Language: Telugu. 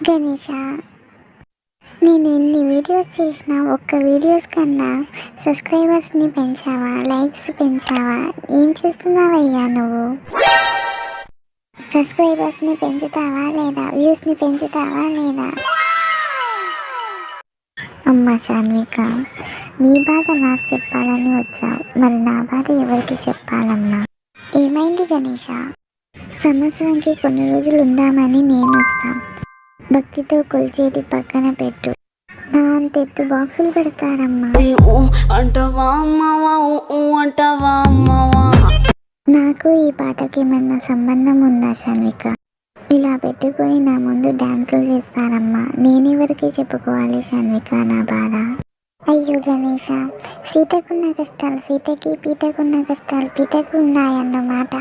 గణేష, నేను ఎన్ని వీడియోస్ చేసినా ఒక్క వీడియోస్ కన్నా సబ్స్క్రైబర్స్ని పెంచావా, లైక్స్ పెంచావా? ఏం చేస్తున్నావయ్యా నువ్వు? సబ్స్క్రైబర్స్ని పెంచుతావా లేదా? వ్యూస్ని పెంచుతావా లేదా? అమ్మ శాన్విక, నీ బాధ నాకు చెప్పాలని వచ్చావు, మరి నా బాధ ఎవరికి చెప్పాలమ్మా? ఏమైంది గణేష? సంవత్సరానికి కొన్ని రోజులు ఉందామని నేను వస్తాం. భక్తితో కొలిచేది పక్కన పెట్టు. నా అంతెత్తు బాక్సులు పెడతారమ్మా. నాకు ఈ పాటకి ఏమన్నా సంబంధం ఉందా శాన్విక? ఇలా పెట్టుకొని నా ముందు డాన్సులు చేస్తారమ్మా. నేనెవరికి చెప్పుకోవాలి శాన్విక నా బాధ? అయ్యో గణేష, సీతకున్న కష్టాలు సీతకి, పీతకున్న కష్టాలు పీతకు ఉన్నాయన్నమాట.